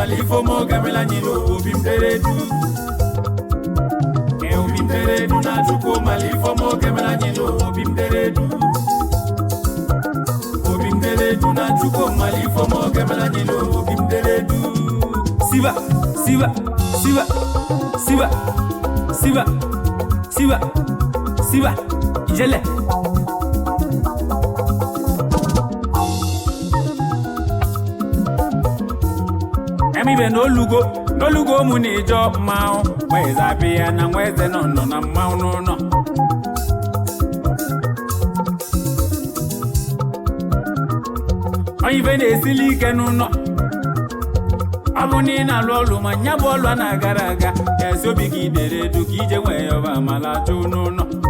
malifo mo gamela nyilo obim deredu e obim deredu na chuko malifo mo gamela nyilo obim deredu na chuko malifo mo gamela nyilo obim deredu siba siba siba siba siba siba siba ijele emi be no lugo mu ni jo mao mweza bia na mweze no na mao no oyi be ne sili kenu no abuni na lolu manya bolu na garaga eso bigi dere du kije nwe yo ba mala chu no